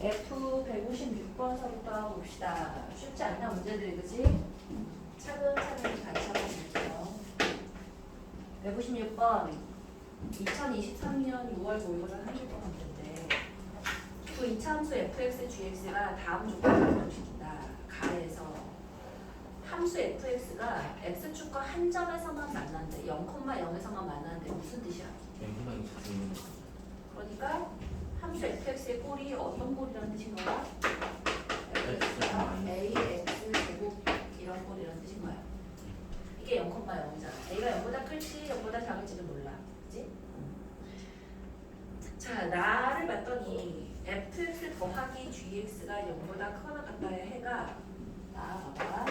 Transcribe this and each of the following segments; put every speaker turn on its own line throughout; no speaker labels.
F 156번서부터 봅시다. 쉽지 않나 문제들 그지? 차근차근 같이 한번 볼게요. 156번 2023년 6월 모의고사 30번 문제인데 그 이차함수 fx, gx가 다음 조건을 불러주신다. 가에서 함수 fx가 x축과 한 점에서만 만난대. 0,0에서만 만나는데 무슨 뜻이야?
맹구멍이 자주 있는 거.
그러니까 함수 fx의 꼴이 어떤 꼴이라는 뜻인 거야? fx가 ax 제곱 이런 꼴이라는 뜻인 거야. 이게 0,0이잖아. a가 0보다 클지 0보다 작을지는 몰라. 그치? 자, 나를 봤더니 fx 더하기 gx가 0보다 크거나 같다의 해가 나 봐봐.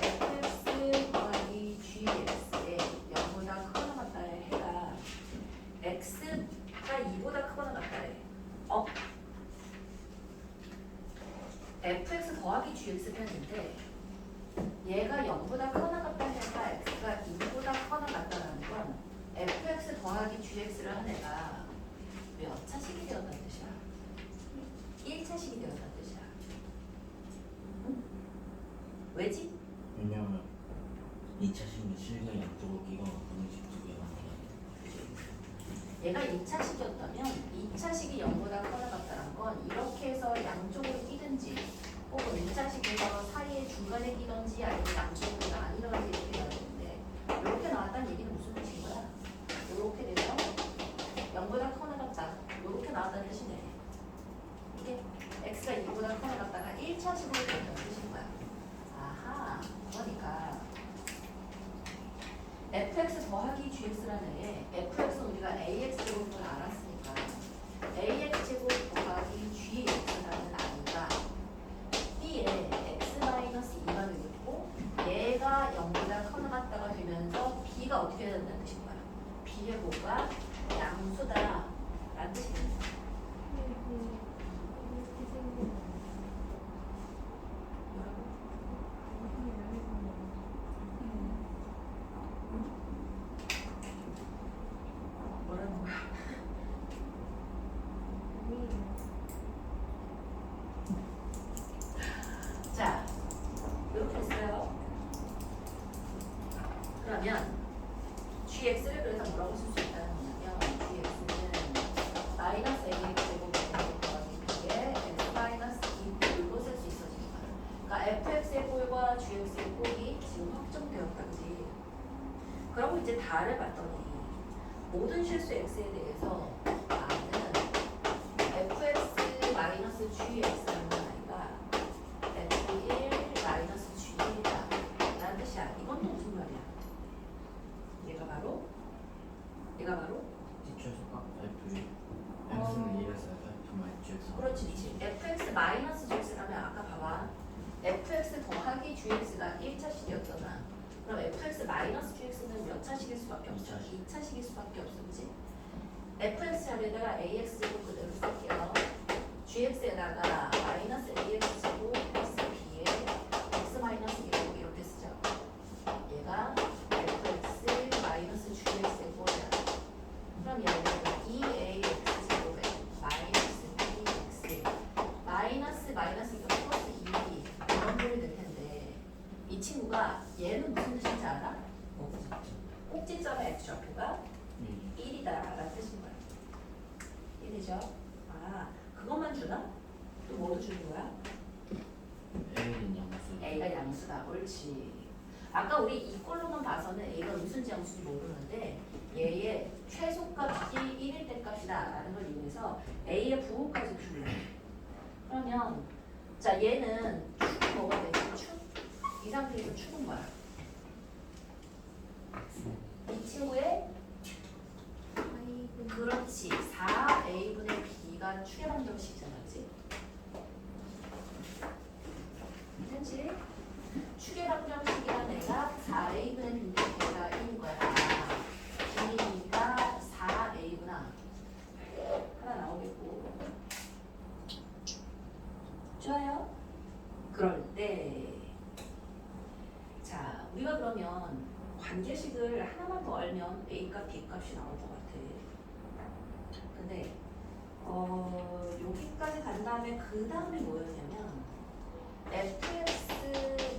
fx 더하기 gx에 0보다 크거나 같다의 해가 x가 2보다 크거나 같다의 fx 더하기 gx 편인데 얘가 0보다 크거나 같다는 애가 x가 2보다 크거나 같다는 건 fx 더하기 gx를 한 애가 몇 차식이 되었다는 뜻이야? 1차식이 되었다는 뜻이야. 응? 왜지?
왜냐면 2차식은 실과 양쪽을 끼고 방식 두 개가
얘가 2차식이었다면 2차식이 0보다 크거나 같다는 건 이렇게 해서 양쪽으로 끼든지 혹은 1차식에서 사이에 중간에 끼든지 아니면 양쪽으로 나뉘든지 이렇게 되어야 되는데 이렇게 나왔다는 얘기는 무슨 뜻인 거야? 이렇게 돼서 0보다 크거나 같다. 이렇게 나왔다는 뜻이네. 이게 x가 2보다 크거나 같다가 1차식으로 된다는 뜻인 거야. 아하, 그러니까 fx 더하기 gx라는 애에 fx는 우리가 ax 제곱을 알았으니까 ax 제곱 더하기 gx라는 아이가 b에 x-2가 되겠고 얘가 0보다 커나 같다가 되면서 b가 어떻게 된다는 뜻인 거야? b의 곱가 양수다 라는 뜻이 있는 거야. 뭐라는 거야? 자, 이렇게 했어요. 그러면 gx를 그래서 뭐라고 쓸 수 있다는 거냐면 gx는 마이너스 ax 제곱 더하기 b에 x 마이너스 2꼴로 쓸 수 있어지는 거야. 그러니까 fx의 꼴과 gx의 꼴이 지금 확정되었다, 그지? 그러고 이제 다를 봤더니 모든 실수 x에 대해서 나는 fx 마이너스 gx라는 아이가 f1 마이너스 g1이다 라는 뜻이야. 이건 또 무슨 말이야? 얘가 바로
뒤쳐서 F1 X는 1에서 F만 G에서
그렇지. fx 마이너스 gx라면 아까 봐봐. fx 더하기 gx가 1차식이었잖아. 그럼 fx 마이너스 gx는 몇 차식일 수밖에 없어? 2차식일 수밖에 없어. 그치? fx 자리에다가 ax 제곱 그대로 쓸게요. gx에다가 마이너스 ax 제곱 plus b에 x 마이너스 2제곱 이렇게 쓰죠. 얘가 fx 마이너스 gx의 꼴이야. 그럼 얘는 2ax 제곱에 마이너스 bx 마이너스 마이너스 이거 플러스 2 이런 꼴이 될 텐데 이 친구가 얘는 무슨 뜻인지 알아? 꼭지점의 x좌표가 1이다 라는 뜻인 거야. 이해되죠? 아, 그것만 주나? 또 뭐도 주는 거야?
A는 양수
A가 양수다. 옳지. 아까 우리 이 꼴로만 봐서는 A가 무슨지 양수인지 모르는데 얘의 최소값이 1일 때 값이다 라는 걸 이용해서 A의 부호까지 줄여. 그러면 자 얘는 축이 뭐가 되지? 축? 이 상태에서 축은 뭐야? 이 친구의 그렇지. 4a분의 b가 축의 방정식이잖아. 그치? 그치? 축의 방정식이란 애가 4a분의 b가 1인 거야. b가 4a구나. 하나 나오겠고. 좋아요? 그럴 때 자, 우리가 그러면 관계식을 하나만 더 알면 a값, b값이 나올 것 같아. 근데 여기까지 그 다음에 뭐였냐면 fx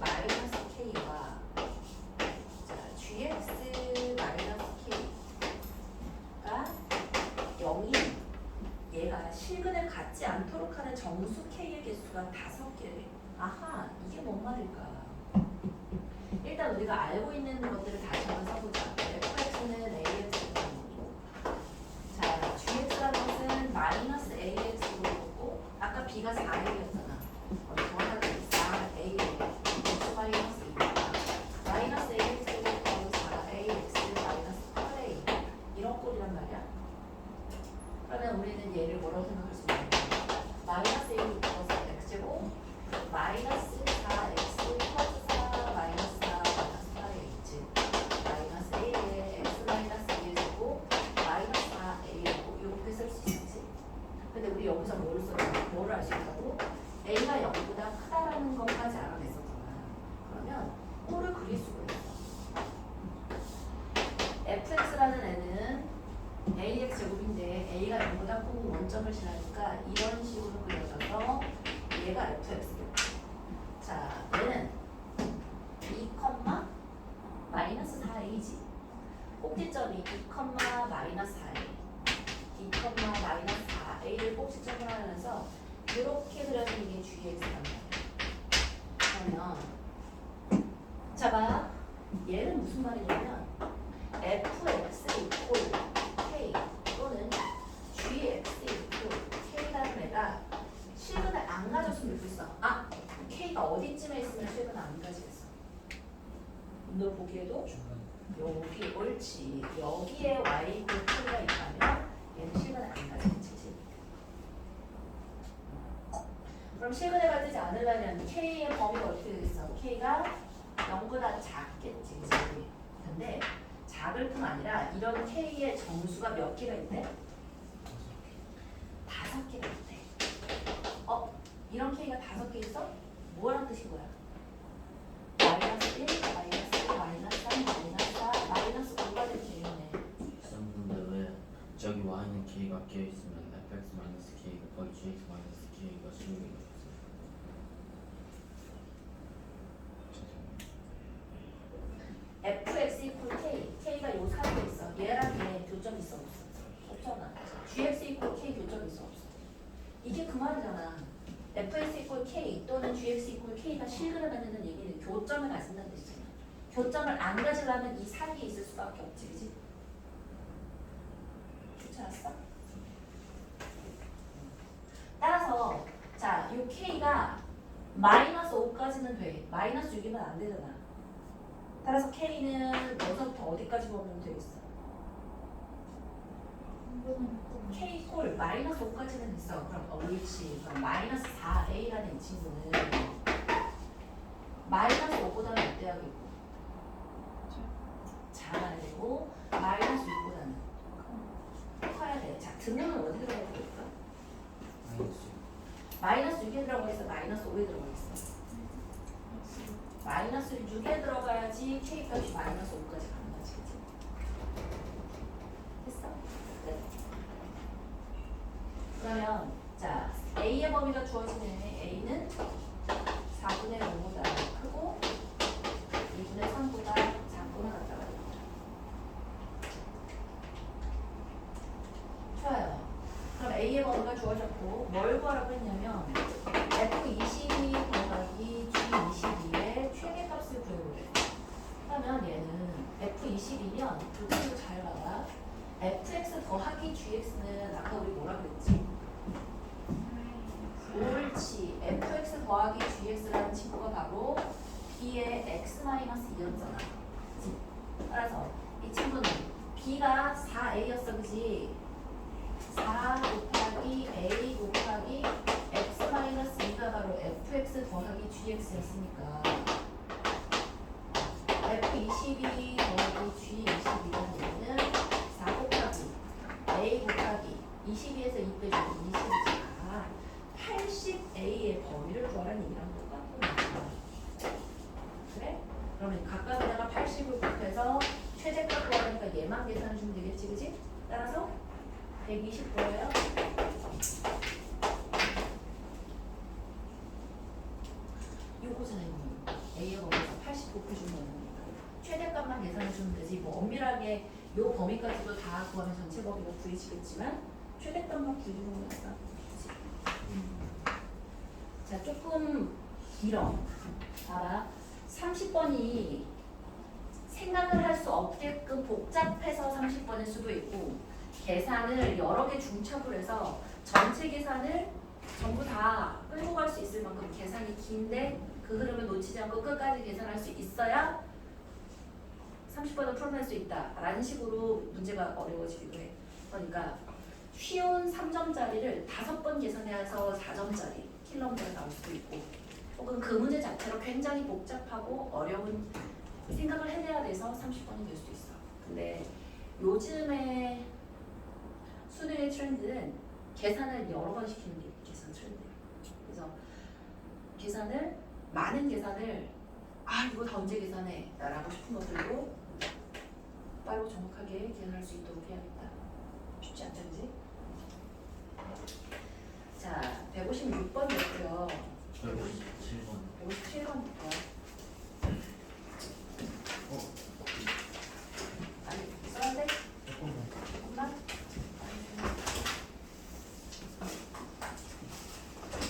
마이너스 k와 자 gx 마이너스 k가 0인 얘가 실근을 갖지 않도록 하는 정수 k의 개수가 5개래. 아하, 이게 뭔 말일까? 일단 우리가 알고 있는 것들을 다시 한번 써보자. fx는 ax 자, gx라는 것은 마이너스 ax로 보고 아까 b가 4a였잖아. 정확하게 4a x 마이너스 2 마이너스 ax로 보고 4ax 마이너스 8a 이런 꼴이란 말이야. 그러면 우리는 얘를 뭐라고 생각할 수 있냐? 마이너스 a로 묶어서 x제곱 마이너스 4x 플러스 4 마이너스 4 마이너스 8a 즉 마이너스 a에 x 마이너스 2의 제곱 마이너스 4a라고 이렇게 쓸 수 있지. 근데 우리 여기서 뭐를 썼냐? 뭐를 알 수 있다고? a가 0보다 크다라는 것까지 알아냈었잖아. 그러면 꼴을 그릴 수가 있어. fx라는 애는 ax 제곱인데 a가 0보다 크고 원점을 지나니까 이런 식으로 그려져서 얘가 fx겠다. 자, 얘는 2, 마이너스 4a지. 꼭지점이 2, 마이너스 4a 2, 마이너스 4a를 꼭지점으로 하면서 이렇게 그려진 게 gx란 말이야. 그러면 자 봐. 얘는 무슨 말이냐면 fx 이퀄 k 또는 gx 이퀄 k라는 애가 실근을 안 가졌으면 좋겠어. 아, k가 어디쯤에 있으면 실근을 안 가지겠어? 너 보기에도 여기 옳지. 여기에 y 이퀄 k가 있다면 얘는 실근을 안 가지겠지. 그럼 실근을 가지지 않으려면 k의 범위가 어떻게 되겠어? k가 0보다 작겠지. 그치? 근데 작을 뿐 아니라 이런 k의 정수가 몇 개가 있대? 5개가 있대. 이런 k가 5개 있어? 뭐라는 뜻인 거야? 마이너스 1, 마이너스 2, 마이너스 3, 마이너스 4, 마이너스 5가 되면 되겠네.
있었는데 왜 저기 y는 k가 끼어있으면 fx 마이너스 k 곱하기 gx 마이너스 k가 실력이 없어요?
fx 이퀄 k, k가 요 사이에 있어. 얘랑 얘 교점 있어 없어? 없잖아. gx 이퀄 k 교점 있어 없어? 이게 그 말이잖아. fx 이퀄 k 또는 gx 이퀄 k가 실근을 갖는 얘기는 교점을 가진다는 뜻이잖아. 교점을 안 가지려면 이 사이에 있을 수밖에 없지, 그지? 좋지 않았어? 따라서 자, 요 k가 마이너스 5까지는 돼. 마이너스 6이면 안 되잖아. 따라서 k는 여기서부터 어디까지 보면 되겠어? k 콜 마이너스 5까지는 있어. 그럼 옳지. 그럼 마이너스 4a라는 이 친구는 마이너스 5보다는 어때야겠고 작아야 되고 마이너스 6보다는 커야 돼. 자, 등호는 어디 들어가 있을까? 마이너스 6에 들어가 있어? 마이너스 5에 들어가 있어? 마이너스 6에 들어가야지 k 값이 마이너스 5까지 가는 거지. 그치? 됐어? 끝. 그러면 자, a의 범위가 주어지네. a는 4분의 5보다 크고 2분의 3보다 작구나 같다가 좋아요. 그럼 a의 범위가 주어졌고 뭘 구하라고 했냐면 f22 더하기 g22의 최대값을 구해보래. 그러면 얘는 f22면 그 친구 잘 봐봐. fx 더하기 gx는 아까 우리 뭐라 그랬지? 옳지. fx 더하기 gx라는 친구가 바로 b의 x-2였잖아. 그치? 따라서 이 친구는 b가 4a였어. 그지? 4 곱하기 a 곱하기 x-2가 바로 fx 더하기 gx였으니까 f22 더하기 g22는 얘는 4 곱하기 a 곱하기 22에서 2 빼주고 20이지. 80a의 범위를 구하라는 얘기랑 똑같은 거야. 그래? 그러면 각각에다가 80을 곱해서 최대값 구하니까 얘만 계산해 주면 되겠지, 그지? 따라서 120 구해요. 요 범위까지도 다 구하면 전체 범위가 구해지겠지만 최대값만 구해주는 거니까. 자, 조금 길어. 봐라. 30번이 생각을 할 수 없게끔 복잡해서 30번일 수도 있고 계산을 여러 개 중첩을 해서 전체 계산을 전부 다 끌고 갈 수 있을 만큼 계산이 긴데 그 흐름을 놓치지 않고 끝까지 계산할 수 있어야 30번을 풀어낼 수 있다 라는 식으로 문제가 어려워지기도 해. 그러니까 쉬운 3점짜리를 5번 계산해서 4점짜리 킬러 문제가 나올 수도 있고 혹은 그 문제 자체로 굉장히 복잡하고 어려운 생각을 해내야 돼서 30번이 될 수도 있어. 근데 요즘에 수능의 트렌드는 계산을 여러 번 시키는 게 계산 트렌드예요. 그래서 계산을 많은 계산을 이거 다 언제 계산해? 라고 싶은 것들도 빠르고 정확하게 계산할 수 있도록 해야겠다. 쉽지 않죠, 그지? 자, 156번 됐고요.
157번.
57번 됐고요. 아니, 써야 돼? 조금만?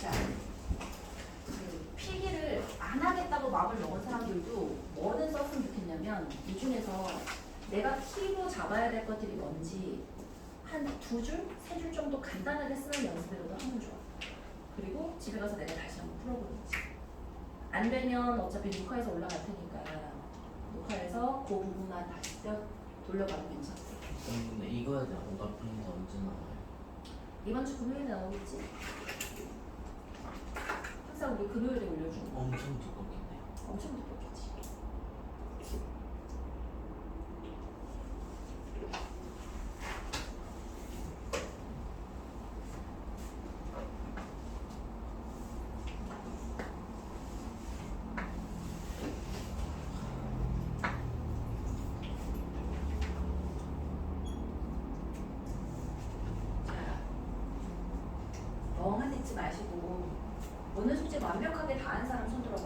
자, 그 필기를 안 하겠다고 마음을 먹은 사람들도 뭐는 썼으면 좋겠냐면 이 중에서 내가 키로 잡아야 될 것들이 뭔지 한 2줄, 3줄 정도 간단하게 쓰는 연습이라도 하면 좋아. 그리고 집에 가서 내가 다시 한번 풀어보는지. 안 되면 어차피 녹화해서 올라갈 테니까 녹화해서 그 부분만 다시 돌려가도 괜찮고.
근데 이거에 대한 오답 프린트 언제 나와요?
이번 주 금요일에 나오겠지? 항상 우리 금요일에 올려주는 거.
엄청 두껍겠네.
엄청 두껍겠지. 멍하니 있지 마시고 오늘 숙제 완벽하게 다 한 사람 손 들어봐.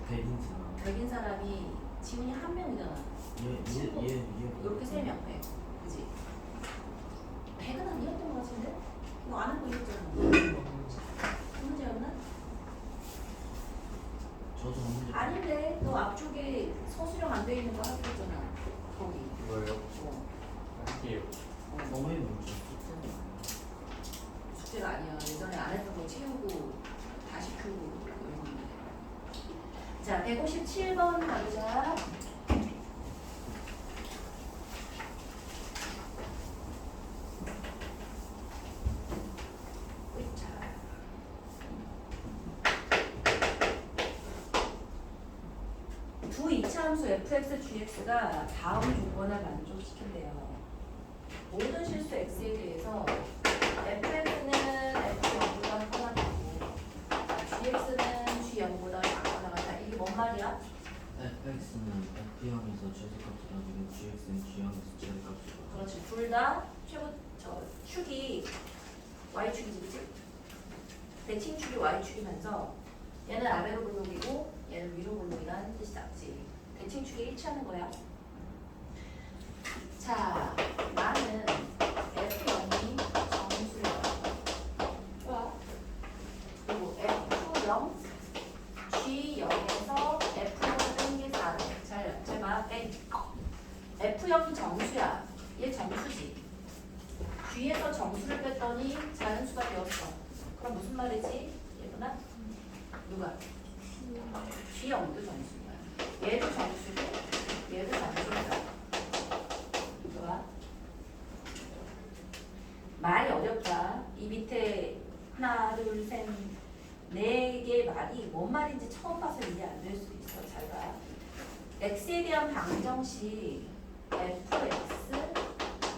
백인 사람.
백인 사람이 지훈이 한 명이잖아. 친구.
얘.
이렇게 3명 백. 그지? 백은 아니었던 것 같은데? 이거 아는 거 있었잖아. 그 문제였나?
저도 문제.
아닌데 너 앞쪽에 서술형 안 돼 있는 거 하고 있잖아. 거기.
뭐예요?
어.
할게요.
너의 문제.
숙제가 아니야. 예전에 안 했던 거 채우고 다시 푸고 이런 건데. 자, 157번 가보자. 으이차. 두 이차함수 fx, gx가 다음 조건을 만족시킨대요. 모든 실수 x에 대해서 fx는 f0보다 커나 같고 gx는 g0보다 작거나 같다. 이게 뭔 말이야?
fx는 f형에서 최대값이 아니고 gx는 g형에서 최대값이.
그렇지. 둘 다 축이 y축이지, 그치? 대칭축이 y축이면서 얘는 아래로 볼록이고 얘는 위로 볼록이라는 뜻이다, 그치? 대칭축에 일치하는 거야. 자, 나는 F0이 정수야. 좋아. 그리고 F0, G0에서 F0을 뺀 게 4. 잘 봐. F0이 정수야. 얘 정수지. G에서 정수를 뺐더니 자연수가 되었어. 그럼 무슨 말이지? 얘구나? 누가? G0도 정수야. 얘도 정수고 얘도 정수야. 좋아. 말이 어렵다. 이 밑에 하나, 둘, 셋, 4개 말이 뭔 말인지 처음 봐서 이해 안 될 수도 있어. 잘 봐. x에 대한 방정식 fx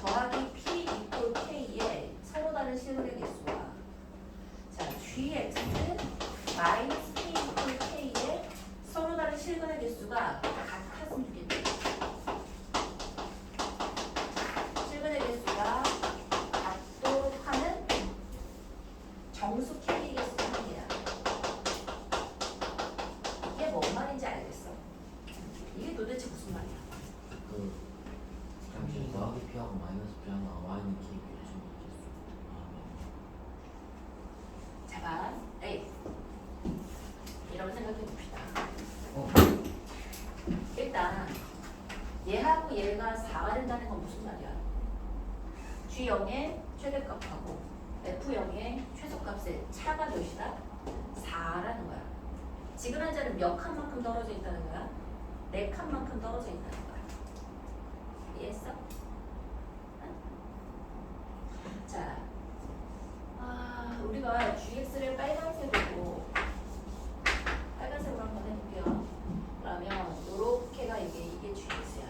더하기 p equal k에 서로 다른 실근의 개수와 자 gx 마이너스 p equal k에 서로 다른 실근의 개수가 같았으면 좋겠네. 실근의 개수가 같도록 하는 정수 K의 개수 한계야. 이게 뭔 말인지 알겠어? 이게 도대체 무슨 말이야?
그
F0의 최소값의 차가 몇이다? 4라는 거야. 지금 현재는 몇 칸만큼 떨어져 있다는 거야? 4칸만큼 떨어져 있다는 거야. 이해했어? 응? 자, 우리가 GX를 빨간색으로 한번 해볼게요. 그러면 요렇게가 이게 GX야.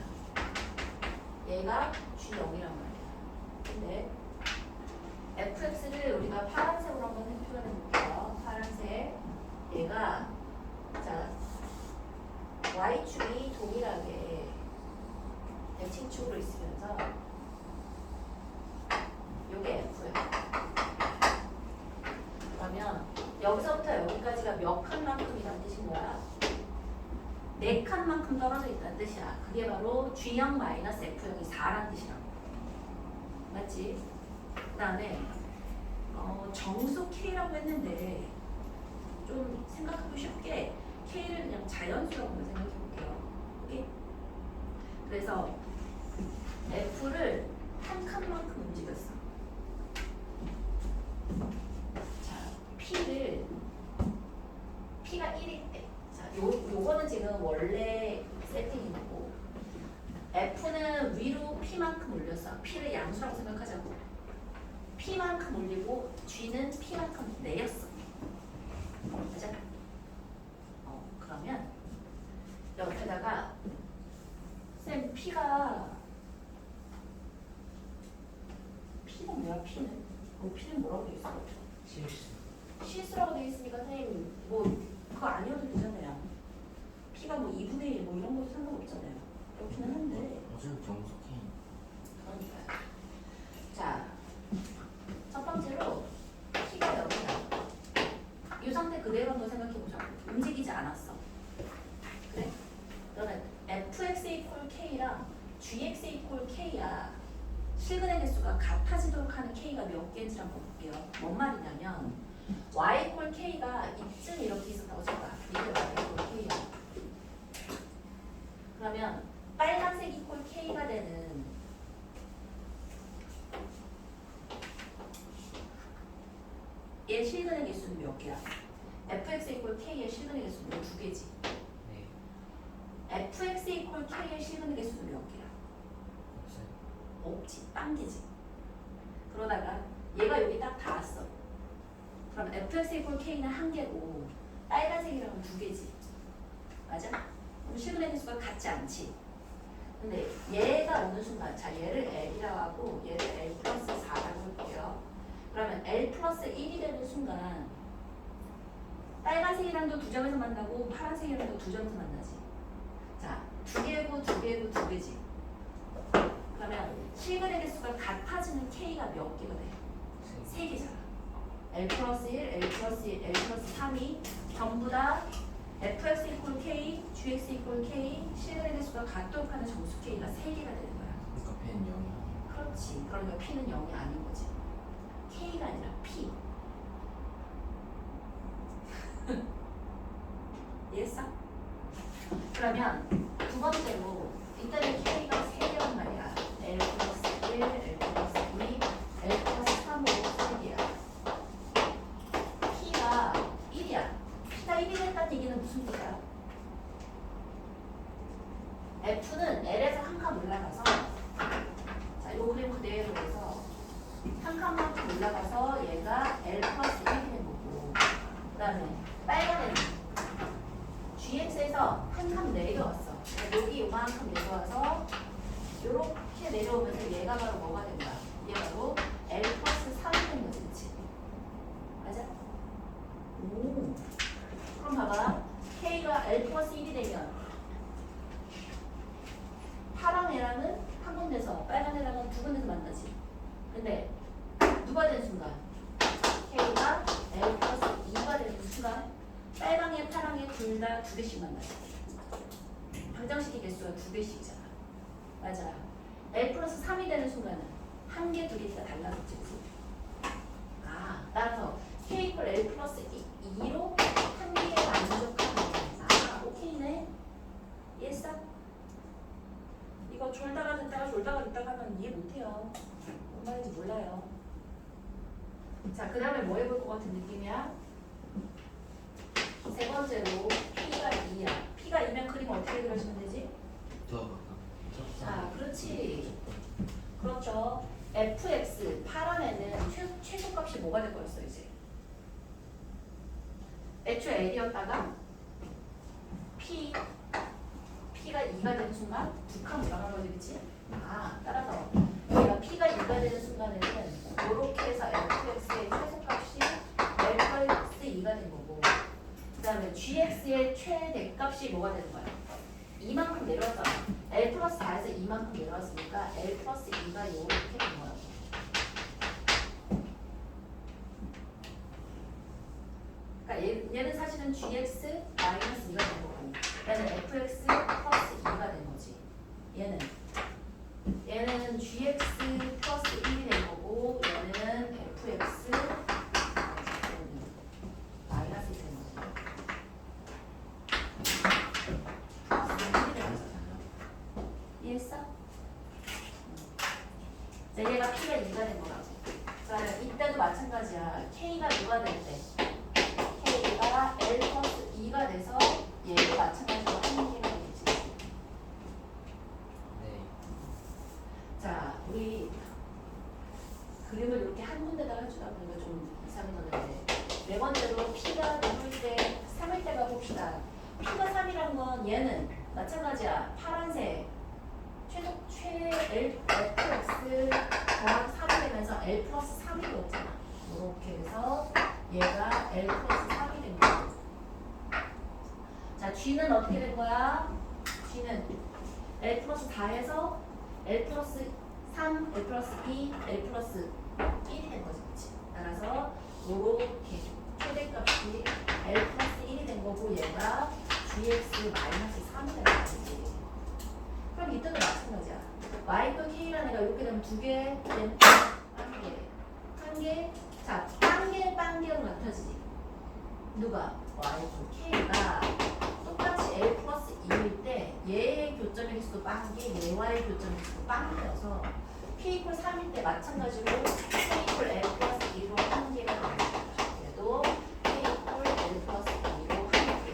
얘가 G0이란 말이야. 근데 fx를 우리가 파란색으로 한번 표현해 볼게요. 파란색. 얘가 자 y축이 동일하게 대칭축으로 있으면서 요게 f야. 그러면 여기서부터 여기까지가 몇 칸만큼이라는 뜻인 거야? 4칸만큼 떨어져 있다는 뜻이야. 그게 바로 G형 마이너스 F형이 4라는 뜻이라고. 맞지? 그 다음에 정수 K라고 했는데 좀 생각하기 쉽게 K를 그냥 자연수라고 생각해 볼게요. 오케이? 그래서 F를 한 칸만큼 움직였어. 자, P가 1일 때. 자, 요거는 지금 원래 세팅이고 F는 위로 P만큼 올렸어. P를 양수라고 생각하자고. P만큼 올리고 G는 P만큼 내렸어. 맞아? 그러면 옆에다가 쌤 P가 뭐야? P는 뭐라고 돼 있어? 실수라고 돼 있으니까 선생님 뭐 그거 아니어도 되잖아요. P가 뭐 2분의 1 뭐 이런 것도 상관없잖아요. 그렇기는 한데.
어제는 정석해.
그러니까요. 자, 첫 번째로 P가 여기다. 이 상태 그대로 한번 생각해보자. 움직이지 않았어. 그래? 그러면 fx equal k랑 gx equal k야. 실근의 개수가 같아지도록 하는 k가 몇 개인지 한번 볼게요. 뭔 말이냐면 y equal k가 이쯤 이렇게 있었다고 쳐봐. 이게 y equal k야. 그러면 빨간색 equal k가 되는 얘 실근의 개수는 몇 개야? fx equal k의 실근의 개수는 2개지.
네.
fx equal k의 실근의 개수는 몇 개야? 없지. 빵개지. 그러다가 얘가 여기 딱 닿았어. 그럼 fx equal k는 1개고 빨간색이랑은 2개지. 맞아? 그럼 실근의 개수가 같지 않지. 근데 얘가 어느 순간 자 얘를 L이라고 하고 얘를 L 플러스 4라고 할게요. 그러면 L 플러스 1이 되는 순간 빨간색이랑도 2점에서 만나고 파란색이랑도 2점에서 만나지. 자, 2개고 2개고 2개지. 그러면 실근의 개수가 같아지는 K가 몇 개가 돼? 3개잖아. L 플러스 1, L 플러스 1, L 플러스 3이 전부 다 fx equal k, gx equal k, 실근의 개수가 같도록 하는 정수 k가 3개가 되는 거야.
그러니까 P는 0이야.
그렇지. 그러니까 p는 0이 아닌 거지. k가 아니라 p. 이해했어? 그러면 두 번째로 이때는 k가 3개란 말이야. L 플러스 1, L 플러스 2, L 플러스 3, 5, 3개야. P가 1이야. P가 1이 됐다는 얘기는 무슨 뜻이야? F는 L에서 한 칸 올라가서 자, 요 그림 그대로 해서 한 칸만큼 올라가서 얘가 L 플러스 1이 된 거고 그 다음에 빨간 애는 GX에서 한 칸 내려왔어. 여기 요만큼 내려와서 요렇게 내려오면서 얘가 바로 뭐가 된 거야? 얘 바로 L 플러스 3이 된 거지, 그치? 맞아? 오. 그럼 봐봐. K가 L 플러스 1이 되면 파란 애랑은 한 군데서 빨간 애랑은 두 군데서 만나지. 근데 누가 되는 순간? K가 L 플러스 2가 되는 순간 빨강에 파랑에 둘 다 2개씩 만나지. 방정식의 개수가 2개씩이잖아. 맞아. L 플러스 3이 되는 순간은 한 개, 2개 다 달라졌지. 따라서 K 이퀄 L 플러스 2로 한 개에 만족하는. 오케이네. 이해했어? 이거 졸다가 듣다가 하면 이해 못해요. 뭔 말인지 몰라요. 자, 그 다음에 뭐 해볼 것 같은 느낌이야? 세 번째로 P가 2야. P가 2면 그림 어떻게 그려주면 되지?
더
자, 그렇지. 그렇죠. fx 파란 애는 최소값이 뭐가 될 거였어 이제? 애초에 L이었다가 P가 2가 되는 순간 북한 올라간 거지, 그치? 아, 따라서 얘가 P가 2가 되는 순간에는 이렇게 해서 fx의 최소값이 L 플러스 2가 된 거고, 그 다음에 gx의 최대값이 뭐가 되는 거야? 이만큼 내려왔잖아. L 플러스 4에서 이만큼 내려왔으니까 L 플러스 2가 이렇게 된 거야. 그러니까 얘는 사실은 gx 마이너스 2가 된 거고, 얘는 fx 플러스 2가 된 거지. 얘는 gx 플러스 1이 된 거고, 얘는 fx 마이너스 2이 된 거지. 플러스 1이 된 거잖아. 이해했어? 자, 얘가 P가 2가 된 거라고. 자, 이때도 마찬가지야. K가 누가 될 때? K가 L 플러스 2가 돼서 얘도 마찬가지로 한 개가 되지.
네.
자, 우리 그림을 이렇게 한 군데다 해주다 보니까 좀 이상해졌는데, 네 번째로 P가 2일 때, 3일 때 가봅시다. P가 3이란 건 얘는 마찬가지야. 파란색. L fx 더하기 3이 되면서 L 플러스 3이 되었잖아. 이렇게 해서 얘가 L 플러스 3이 된 거야. 자, G는 어떻게 된 거야? G는 L 플러스 4에서 L 플러스 3, L 플러스 2, L 플러스 1이 된 거지, 그치? 따라서 요렇게 최대값이 L 플러스 1이 된 거고, 얘가 gx 마이너스 3이 된 거지. 그럼 이때도 마찬가지야. y과 k라는 애가 이렇게 되면 두 개, 얘는 한 개, 한 개. 자, 빵개로 나타지지. 누가? y과 k가 똑같이 L 플러스 2일 때 얘의 교점의 개수도 빵개, 얘와의 교점의 개수도 빵개여서 k 이퀄 3일 때 마찬가지로 k 이퀄 L 플러스 2로 한 개가 됩니다. 얘도 k 이퀄 L 플러스 2로 한 개.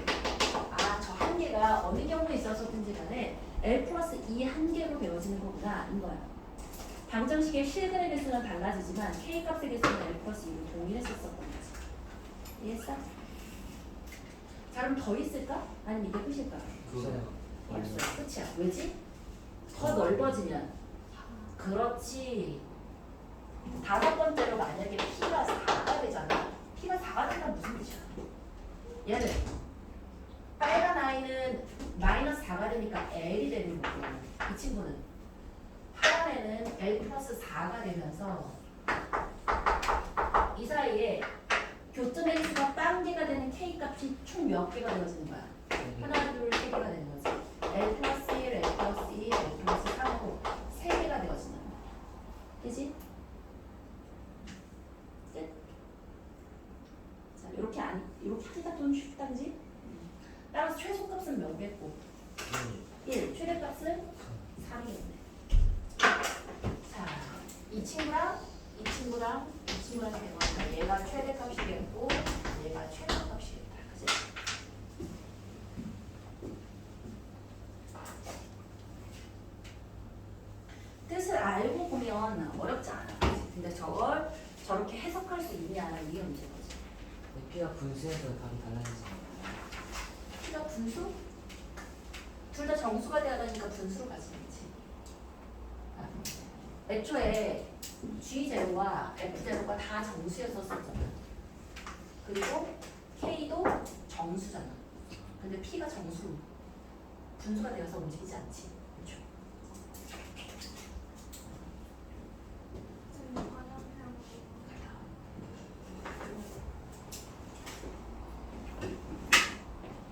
아, 저 한 개가 어느 경우에 있어서든지 간에 L 플러스 2 한 개로 배워지는 거구나, 인 거야. 방정식의 실근의 개수는 달라지지만 K 값의 개수는 L 플러스 2로 동일했었던 거지. 이해했어? 자, 그럼 더 있을까? 아니면 이게 끝일까? 없어. 끝이야. 왜지? 더 넓어지면. 그렇지. 다섯 번째로 만약에 P가 4가 되잖아. P가 4가 되면 무슨 뜻이야? 얘는 빨간 아이는 마이너스 4가 되니까 L이 되는 거고, 이 친구는 파란 애는 L 플러스 4가 되면서 이 사이에 교점의 개수가 빵개가 되는 K 값이 총 몇 개가 되어지는 거야? 하나, 둘, 세 개가 되는 거지. L 플러스 1, L 플러스 2, L 플러스 3하고 세 개가 되어지는 거야. 그지? 끝. 자, 이렇게 하기가 좀 쉽다, 그지? 따라서 최소값은 몇 개고? 1. 최대값은 3이겠네. 자, 이 친구랑 대화하니까 얘가 최대값이겠고 얘가 최소값이겠다. 그지? 뜻을 알고 보면 어렵지 않아. 그치? 근데 저걸 저렇게 해석할 수 있냐, 이게 문제인 거지.
P가 분수에서 답이 달라지잖아요.
P가 분수? 둘 다 정수가 돼야 되니까 분수로 가지, 그치? 애초에 G0와 F0가 다 정수였었잖아. 그리고 K도 정수잖아. 근데 P가 정수, 분수가 되어서 움직이지 않지. 그렇죠?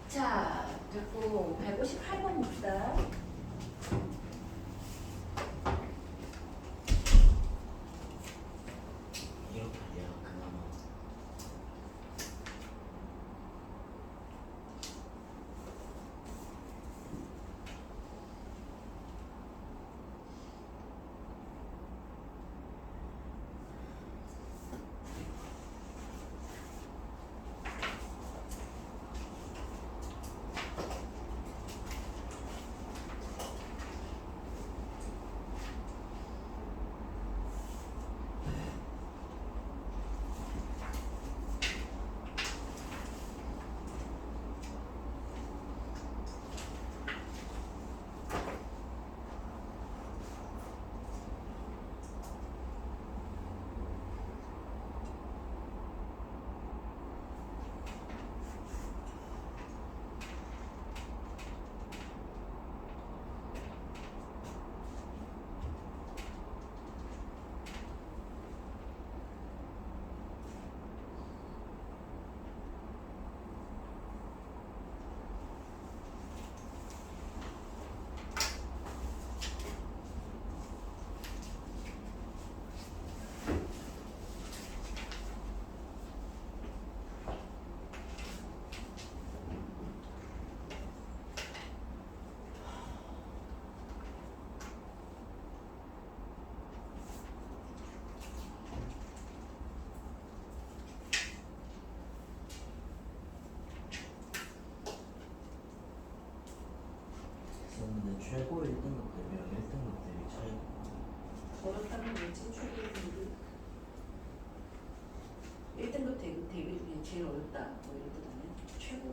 자, 됐고 158번 봅시다.
이렇게 해야 그나마
최소 대비 중에 제일 어렵다. 뭐 이런 뜻 아니야? 최고.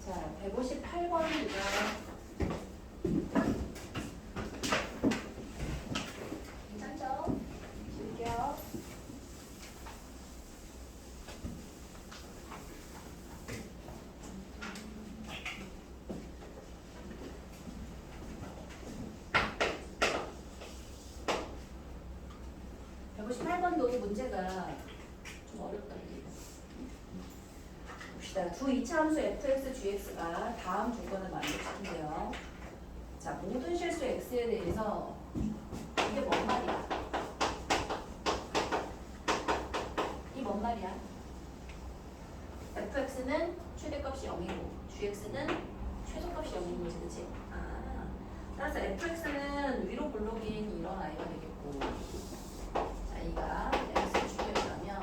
자, 158번입니다. 괜찮죠? 줄게요. 문제가 좀 어렵다. 봅시다. 두 이차함수 fx, gx가 다음 조건을 만족시킨대요. 자, 모든 실수 x에 대해서 이게 뭔 말이야? 이 뭔 말이야? fx는 최대값이 0이고 gx는 최소값이 0인 거지, 그치? 아, 따라서 fx는 위로 블록인 이런 아이가 되겠고, 자, 이가 x를 주겠다면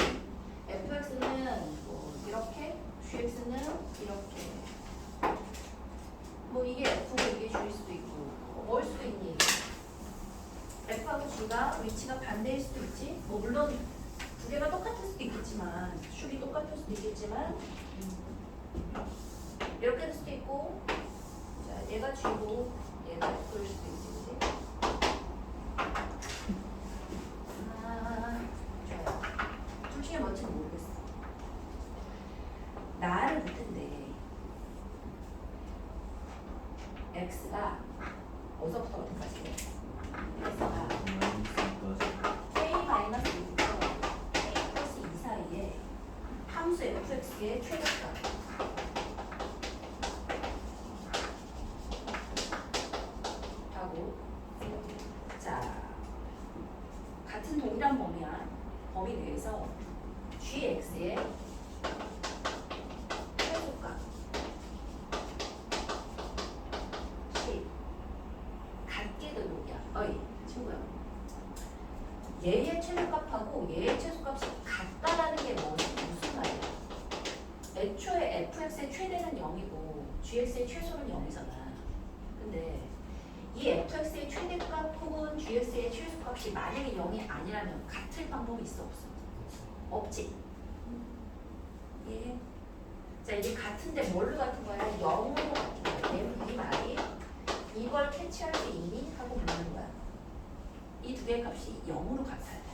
fx는 뭐 이렇게, gx는 이렇게. 뭐 이게 f고 이게 g일 수도 있고, 뭐일 수도 있니? f하고 g가 위치가 반대일 수도 있지. 뭐 물론 두 개가 똑같을 수도 있겠지만, 축이 똑같을 수도 있겠지만, 이렇게 될 수도 있고, 자, 얘가 g고 얘가 f일 수도 있지, 그치? 아, 좋아요. 둘 중에 뭔지는 모르겠어. 나를 묻는데 x가 어디서부터 어디까지? x가 k-1부터 k 플러스 2 사이에 함수 fx의 최대값 하고, 자, 같은 동일한 범위 내에서 gx의 최소값 같게 되는야. 어이 친구야, 얘의 최소값하고 얘의 최소값이 같다라는 게 무슨 말이야? 애초에 fx의 최대는 0이고 gx의 최소는 0이잖아. 근데 이 fx의 최대값 혹은 gx의 최소값이 만약에 0이 아니라면 같을 방법이 있어 없어? 없지. 예. 자, 이게 같은데 뭘로 같은 거야? 0으로 같은 거야. 이 말이 이걸 캐치할 수 있니? 하고 묻는 거야. 이 두 개의 값이 0으로 같아야 돼.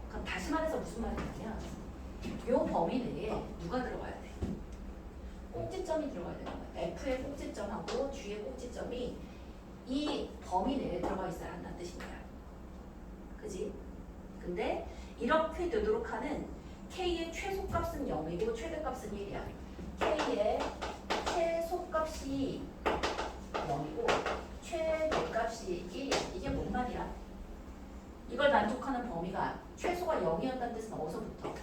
그럼 다시 말해서 무슨 말이냐면 요 범위 내에 누가 들어가야 돼? 꼭지점이 들어가야 되는 거야. f의 꼭지점하고 g의 꼭지점이 이 범위 내에 들어가 있어야 한다는 뜻인 거야. 그지? 근데 이렇게 되도록 하는 k의 최소값은 0이고 최대값은 1이야. k의 최소값이 0이고 최대값이 1이야. 이게 뭔 말이야? 이걸 만족하는 범위가 최소가 0이었다는 뜻은 어디서부터?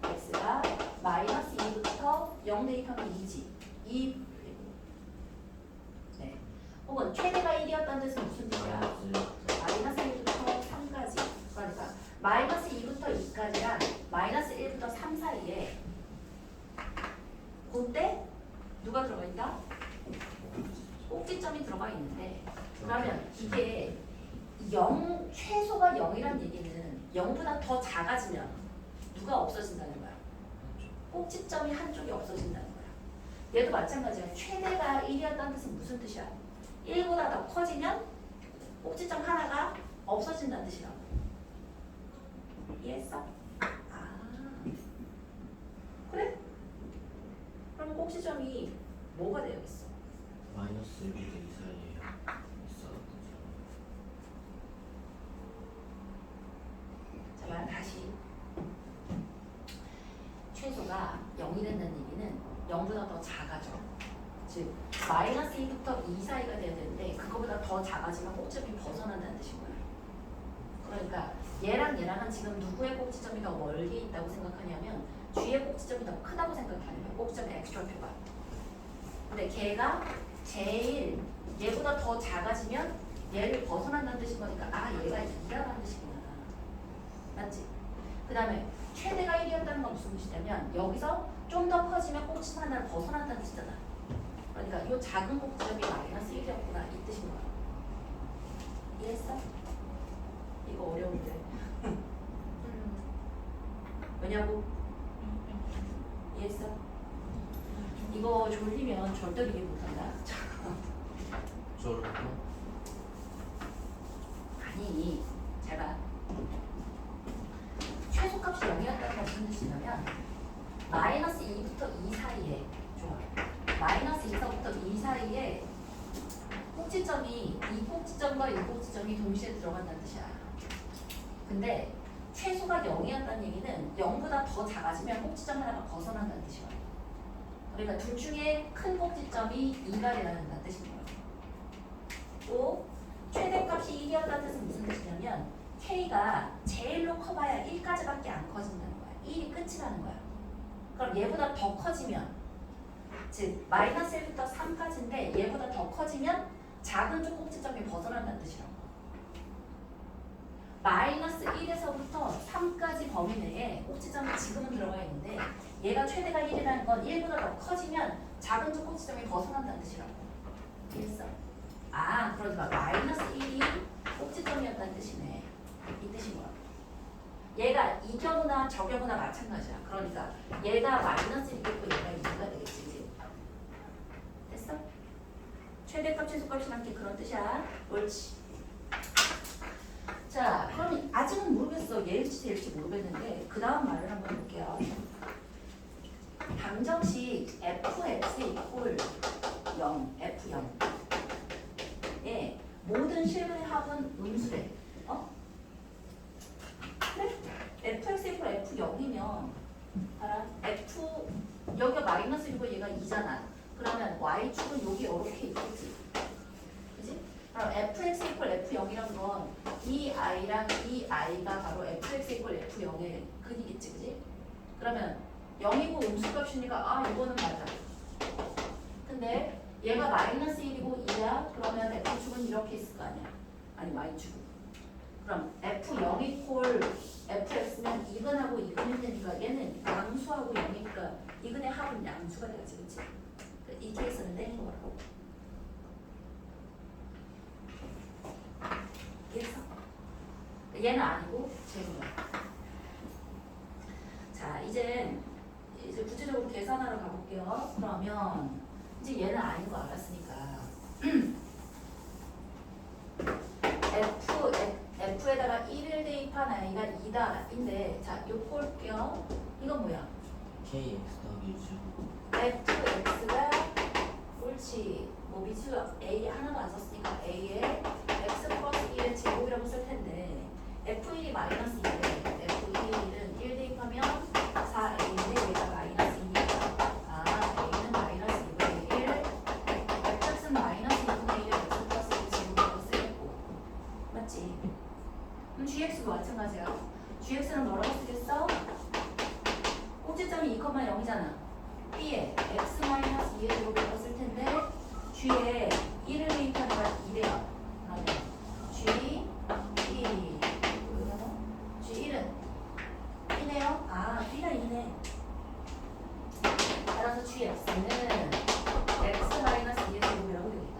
x가 마이너스 2부터 0 대입하면 2지. 2 네. 혹은 최대가 1이었다는 뜻은 무슨 뜻이야? 마이너스 1부터 3까지. 그러니까 마이너스 2부터 2까지랑 마이너스 1부터 3 사이에 그때 누가 들어가 있다? 꼭지점이 들어가 있는데, 그러면 이게 0, 최소가 0이란 얘기는 0보다 더 작아지면 누가 없어진다는 거야? 꼭지점이 한쪽이 없어진다는 거야. 얘도 마찬가지야. 최대가 1이었다는 뜻은 무슨 뜻이야? 1보다 더 커지면 꼭지점 하나가 없어진다는 뜻이라고. 이해했어? 아, 그래? 그럼 꼭지점이 뭐가 되어있어?
마이너스 1부터 2 사이에 있어.
자, 다시 최소가 0이 된다는 얘기는 0보다 더 작아져. 즉 마이너스 2부터 2 사이가 돼야 되는데 그거보다 더 작아지면 꼭지점이 벗어난다는 뜻인 거야. 그러니까 얘랑 얘랑은 지금 누구의 꼭지점이 더 멀게 있다고 생각하냐면 뒤에 꼭지점이 더 크다고 생각하는 거야. 꼭지점이 엑스트라 표가. 근데 걔가 제일 얘보다 더 작아지면 얘를 벗어난다는 뜻인 거니까 아 얘가 2라는 뜻이구나. 맞지? 그 다음에 최대가 1이었다는 건 무슨 뜻이냐면 여기서 좀 더 커지면 꼭지점 하나를 벗어난다는 뜻이잖아. 그러니까 이 작은 꼭지점이 마이너스 1이었구나 이 뜻인 거야. 이해했어? 이거 어려운데. 왜냐고? 이해했어? 이거 졸리면 절대로 이해 못한다.
저를
아니, 잘 봐. 최소값이 0이었다는 건 무슨 뜻이냐면 마이너스 2부터 2 사이에 좋아. 마이너스 2서부터 2 사이에 꼭지점이 이 꼭지점과 이 꼭지점이 동시에 들어간다는 뜻이야. 근데 최소가 0이었다는 얘기는 0보다 더 작아지면 꼭지점 하나가 벗어난다는 뜻이야. 그러니까 둘 중에 큰 꼭지점이 2가 되는 뜻인 거야. 또 최대값이 1이었다는 뜻은 무슨 뜻이냐면 K가 제일로 커봐야 1까지밖에 안 커진다는 거야. 1이 끝이라는 거야. 그럼 얘보다 더 커지면 즉 마이너스 1부터 3까지인데 얘보다 더 커지면 작은 쪽 꼭지점이 벗어난다는 뜻이라고. 마이너스 1에서부터 3까지 범위 내에 꼭지점이 지금은 들어가 있는데 얘가 최대가 1이라는 건 1보다 더 커지면 작은 쪽 꼭지점이 벗어난다는 뜻이라고. 이해했어? 아 그러니까 마이너스 1이 꼭지점이었다는 뜻이네. 이 뜻인 거야. 얘가 이 경우나 저 경우나 마찬가지야. 그러니까 얘가 마이너스 1이고 얘가 2가 되겠지. 됐어? 최대값 최소값이란 게 그런 뜻이야. 옳지. 자, 그럼 아직은 모르겠어. 얘일지 얘일지 모르겠는데 그 다음 말을 한번 볼게요. 방정식 fx 이꼴 0, f0에 모든 실근의 합은 음수래. 어? 그래? fx 이꼴 f0이면 봐라. f 여기가 마이너스 1이고 얘가 2잖아. 그러면 y축은 여기 이렇게 있겠지. 그지? 그럼 fx 이꼴 f0이란 건 이 i랑 이 i가 바로 fx 이꼴 f0의 근이겠지. 그지? 그러면 0이고 음수값이니까 아 이거는 맞아. 근데 얘가 마이너스 1이고 2야. 그러면 f축은 이렇게 있을 거 아니야. 아니 y축은. 그럼 f0 이꼴 fx면 이근하고 이근일 테니까 얘는 양수하고 0이니까 이근의 합은 양수가 되겠지. 그치? 이 케이스는 땡인 거라고. 이해했어? 얘는 아니고 쟤는 거야. 자 이제 구체적으로 계산하러 가볼게요. 그러면 이제 얘는 아닌 거 알았으니까 f에다가 1을 대입한 i가 2다 인데 자 요거 볼게요. 이건 뭐야?
KX 더하기 2죠.
fx가 옳지. 뭐 미수 a 하나도 안 썼으니까 a에 x 플러스 1의 제곱이라고 쓸 텐데 f1이 마이너스 2래. f1은 1 대입하면 4a인데 얘가 마이너스 2니까 아 a는 마이너스 2분의 1 fx는 마이너스 2분의 1의 x 플러스 1 제곱이라고 쓰겠고 맞지? 그럼 gx도 마찬가지야. gx는 뭐라고 쓰겠어? 꼭지점이 2,0이잖아. b에 x-2의 제곱이라고 쓸 텐데 g에 1을 대입하니까 2래요. 그러면 g 1 g1은 2네요. 아 b가 2네. 따라서 gx는 x-2의 제곱이라고 되겠다.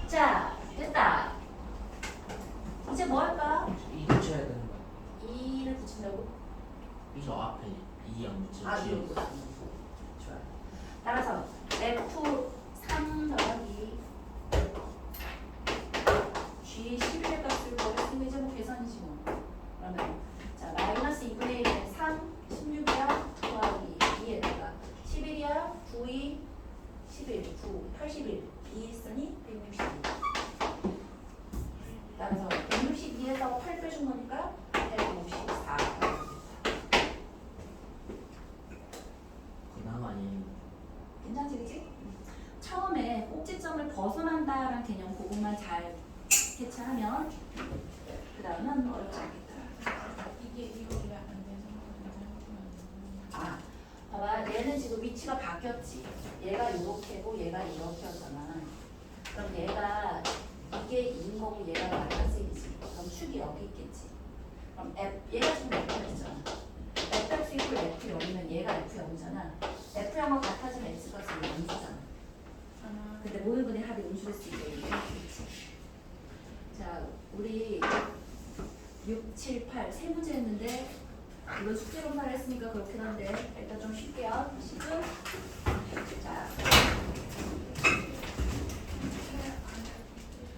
자 됐다. 이제 뭐 할까?
2 붙여야 되는 거야.
2를 붙인다고?
저 앞에 2 안 붙여.
아, 이거 좋아요. 따라서 F3 더하기 G11의 값을 구했으면 이제 뭐 계산이지 뭐. 그러면 자 마이너스 2분의 1에 3, 16이야 더하기 2에다가 11이야 9, 2, 11, 9, 81 2 있으니 162. 따라서 162에서 8 빼준 거니까 154.
그나마 아니.
괜찮지, 그치? 처음에 꼭지점을 벗어난다라는 개념 그것만 잘 캐치하면 그 다음은 어렵지 않겠다. 바뀌었지. 얘가 요렇게고 얘가 이렇게였잖아. 그럼 얘가 이게 2인 거고 얘가 마이너스 1이지. 그럼 축이 여기 있겠지. 그럼 얘가 지금 fx잖아. fx 이퀄 f0이면 얘가 f0이잖아. f0과 같아지면 x값은 음수잖아. 근데 모든 분의 합이 음수일 수 있게 이렇게 있지. 자, 우리 6, 7, 8 세 문제 했는데 이건 숙제로만 했으니까 그렇긴 한데 일단 좀 쉴게요. 10분. 자.